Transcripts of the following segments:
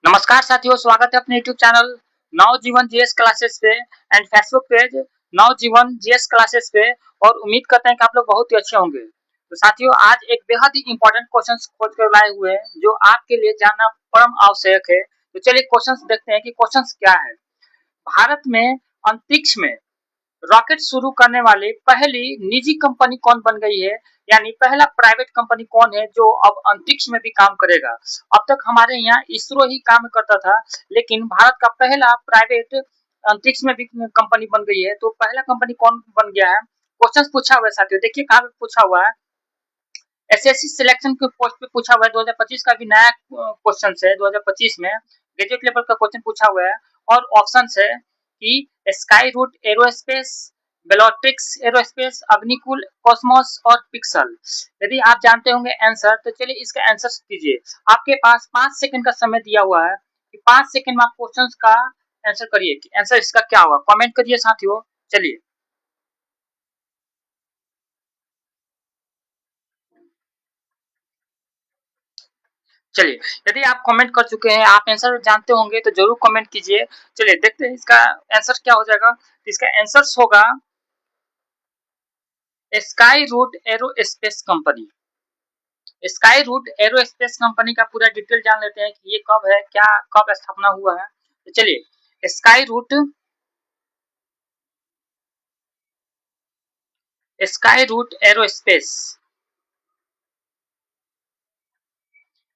नमस्कार साथियों, स्वागत है अपने YouTube channel Navjeevan GS classes पे and Facebook page Navjeevan GS classes पे। और उम्मीद करते हैं कि आप लोग बहुत ही अच्छे होंगे। तो साथियों, आज एक बेहद ही इंपॉर्टेंट क्वेश्चन खोज कर लाए हुए हैं जो आपके लिए जानना परम आवश्यक है। तो चलिए क्वेश्चंस देखते हैं कि क्वेश्चंस क्या है। भारत में अंतरिक्ष में रॉकेट शुरू करने वाली पहली निजी कंपनी कौन बन गई है, यानी पहला प्राइवेट कंपनी कौन है जो अब अंतरिक्ष में भी काम करेगा। अब तक हमारे यहाँ इसरो ही काम करता था, लेकिन भारत का पहला प्राइवेट अंतरिक्ष में भी कंपनी बन गई है। तो पहला कंपनी कौन बन गया है, क्वेश्चन पूछा हुआ है साथियों। देखिए कहाँ पे पूछा हुआ है, एसएससी सिलेक्शन के पोस्ट पे पूछा हुआ है। 2025 का भी नया क्वेश्चन है। 2025 में ग्रेजुएट लेवल का क्वेश्चन पूछा हुआ है और ऑप्शन है कि sky root Aerospace, Bellatrix Aerospace, Agnikul, Cosmos और पिक्सल। यदि आप जानते होंगे आंसर तो चलिए इसका आंसर कीजिए। आपके पास 5 सेकंड का समय दिया हुआ है कि 5 सेकंड में आप क्वेश्चन का आंसर करिए कि आंसर इसका क्या होगा। कमेंट करिए साथियों। चलिए चलिए, यदि आप कमेंट कर चुके हैं, आप आंसर जानते होंगे तो जरूर कमेंट कीजिए। चलिए देखते हैं इसका आंसर क्या हो जाएगा। इसका आंसर होगा sky root Aerospace company. Sky root Aerospace company का पूरा डिटेल जान लेते हैं कि ये कब है, क्या कब स्थापना हुआ है। तो चलिए स्काई रूट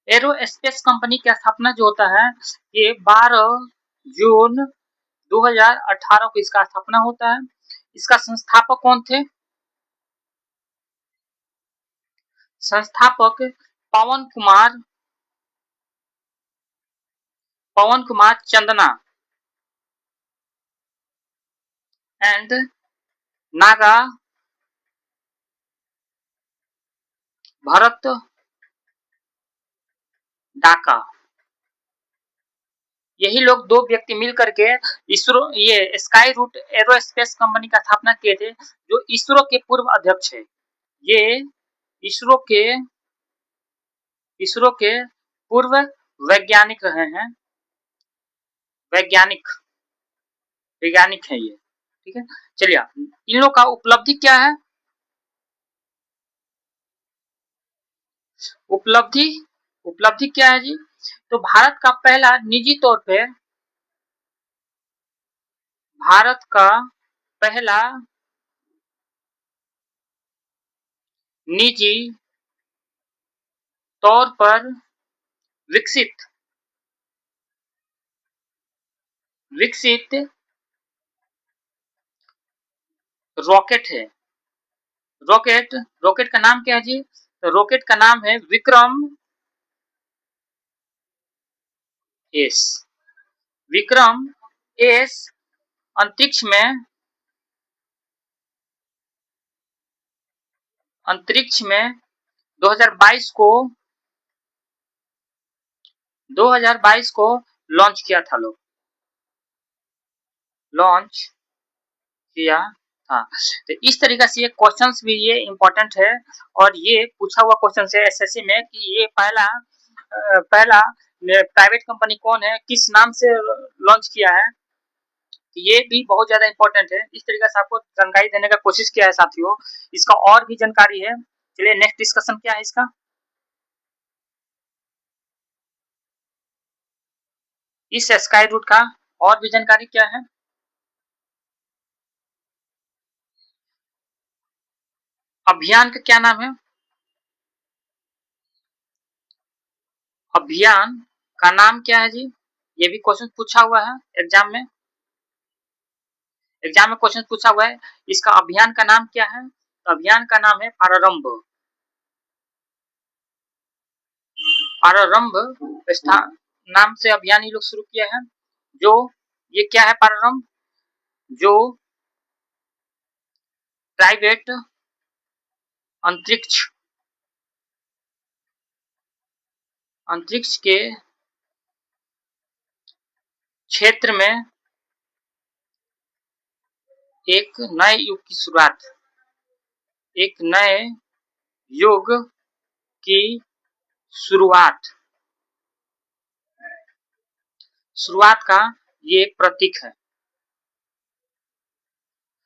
एरोस्पेस कंपनी की स्थापना जो होता है ये 12 जून 2018 को इसका स्थापना होता है। इसका संस्थापक कौन थे? संस्थापक पवन कुमार चंदना एंड नागा भरत डाका। यही लोग दो व्यक्ति मिल करके इसरो ये स्काई रूट एरोस्पेस कंपनी का स्थापना किए थे, जो इसरो के पूर्व अध्यक्ष है। ये इसरो के इसरो के पूर्व वैज्ञानिक रहे हैं। वैज्ञानिक वैज्ञानिक है ये। ठीक है, चलिए इन लोग का उपलब्धि क्या है। उपलब्धि उपलब्धि क्या है जी। तो भारत का पहला निजी तौर पर विकसित विकसित रॉकेट है। रॉकेट रॉकेट का नाम क्या है जी। तो रॉकेट का नाम है विक्रम एस। विक्रम एस अंतरिक्ष में अंतरिक्ष में 2022 को 2022 को लॉन्च किया था। लोग लॉन्च किया था। तो इस तरीके से ये क्वेश्चंस भी ये इम्पोर्टेंट है। और ये पूछा हुआ क्वेश्चन है एसएससी में कि ये पहला प्राइवेट कंपनी कौन है, किस नाम से लॉन्च किया है। ये भी बहुत ज्यादा इंपॉर्टेंट है। इस तरीके से आपको जानकारी देने का कोशिश किया है साथियों। इसका और भी जानकारी है। चलिए नेक्स्ट डिस्कशन क्या है इसका। इस स्काई रूट का और भी जानकारी क्या है। अभियान का क्या नाम है। अभियान का नाम क्या है जी। ये भी क्वेश्चन पूछा हुआ है एग्जाम में। क्वेश्चन पूछा हुआ है इसका अभियान का नाम क्या है। तो अभियान का नाम है प्रारंभ। प्रारंभ नाम से अभियान ये लोग शुरू किया है। जो ये क्या है प्रारंभ, जो प्राइवेट अंतरिक्ष अंतरिक्ष के क्षेत्र में एक नए युग की शुरुआत एक नए युग की शुरुआत शुरुआत का ये प्रतीक है।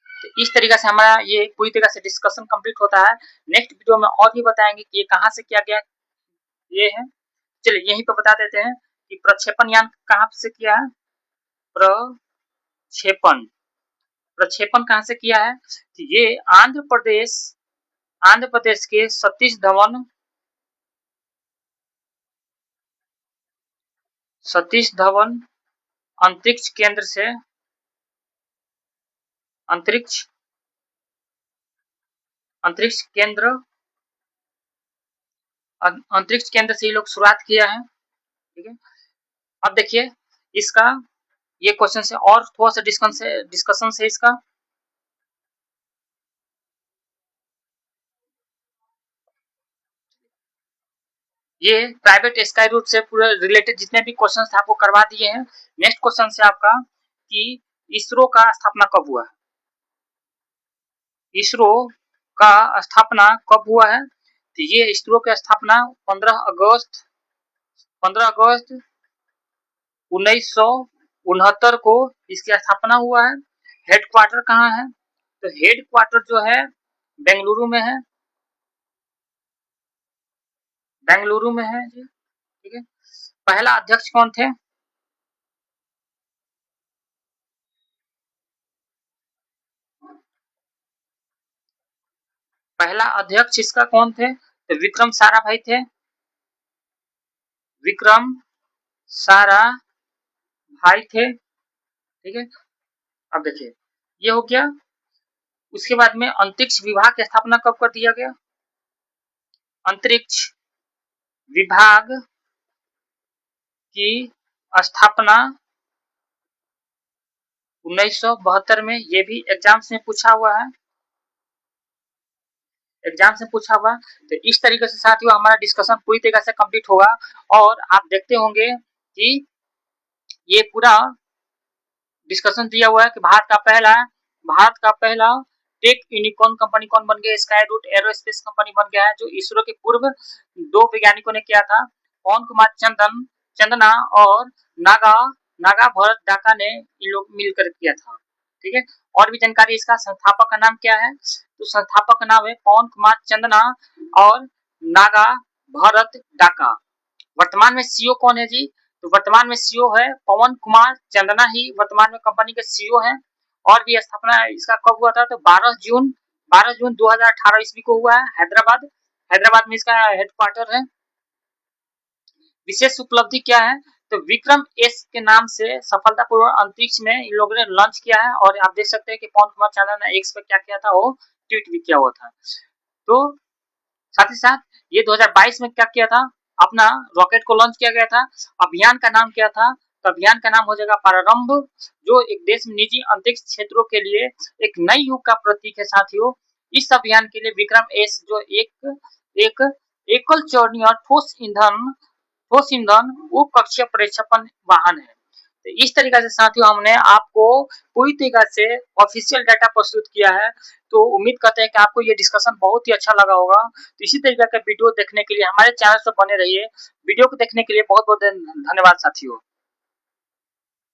तो इस तरीके से हमारा ये पूरी तरह से डिस्कशन कंप्लीट होता है। नेक्स्ट वीडियो में और भी बताएंगे कि ये कहाँ से किया गया, ये है। चलिए यहीं पर बता देते हैं कि प्रक्षेपण यान कहाँ से किया है। प्रक्षेपण प्रक्षेपण कहाँ से किया है, तो ये आंध्र प्रदेश के सतीश धवन अंतरिक्ष केंद्र से अंतरिक्ष केंद्र से ये लोग शुरुआत किया है। ठीक है, अब देखिए इसका ये क्वेश्चन से और थोड़ा सा डिस्कशन से इसका ये प्राइवेट स्काई रूट से पूरे रिलेटेड जितने भी क्वेश्चन थे आपको करवा दिए हैं। नेक्स्ट क्वेश्चन से आपका कि इसरो का स्थापना कब हुआ है। इसरो का स्थापना कब हुआ है, तो ये इसरो की स्थापना 15 अगस्त 1969 को इसकी स्थापना हुआ है। हेडक्वार्टर कहाँ है, तो हेडक्वार्टर जो है बेंगलुरु में है, जी। ठीक है, पहला अध्यक्ष कौन थे, पहला अध्यक्ष इसका कौन थे, तो विक्रम साराभाई थे। विक्रम साराभाई थे। ठीक है, अब देखिए ये हो गया। उसके बाद में अंतरिक्ष विभाग की स्थापना कब कर दिया गया, अंतरिक्ष विभाग की स्थापना 1972 में। ये भी एग्जाम्स में पूछा हुआ है, तो इस तरीके से साथियों हमारा डिस्कशन पूरी तरीके से कंप्लीट होगा। और आप देखते होंगे कि ये पूरा डिस्कशन दिया हुआ है कि भारत का पहला टेक यूनिकॉर्न कंपनी कौन बन गया, स्काई रूट एरोस्पेस कंपनी बन गया है, जो इसरो के पूर्व 2 वैज्ञानिकों ने किया था, पवन कुमार चंदना और नागा भरत डाका ने इन लोग मिलकर किया था। ठीक है, और भी जानकारी इसका संस्थापक का नाम क्या है, तो संस्थापक का नाम है पवन कुमार चंदना और नागा भरत डाका। वर्तमान में सीईओ कौन है जी, तो वर्तमान में सीईओ है पवन कुमार चंदना ही वर्तमान में कंपनी के सीईओ हैं। और भी स्थापना इसका कब हुआ था, तो 12 जून 2018 ईस्वी को हुआ है, हैदराबाद में इसका हेडक्वार्टर है। विशेष उपलब्धि क्या है, तो विक्रम एस के नाम से सफलतापूर्वक अंतरिक्ष में इन लोगों ने लॉन्च किया है। और आप देख सकते हैं कि पवन कुमार चंदना ने एक्स पे क्या किया था, वो ट्वीट भी किया हुआ था। तो साथ ही साथ ये 2022 में क्या किया था, अपना रॉकेट को लॉन्च किया गया था। अभियान का नाम क्या था, तो अभियान का नाम हो जाएगा प्रारंभ, जो एक देश में निजी अंतरिक्ष क्षेत्रों के लिए एक नई युग का प्रतीक है। साथियों इस अभियान के लिए विक्रम एस जो एक एकल चौड़ी और ठोस ईंधन उपकक्षीय प्रक्षेपण वाहन है। तो इस तरीके से साथियों हमने आपको पूरी तरीके से ऑफिशियल डाटा प्रस्तुत किया है। तो उम्मीद करते हैं कि आपको ये डिस्कशन बहुत ही अच्छा लगा होगा। तो इसी तरीके का वीडियो देखने के लिए हमारे चैनल से बने रहिए। वीडियो को देखने के लिए बहुत बहुत धन्यवाद साथियों।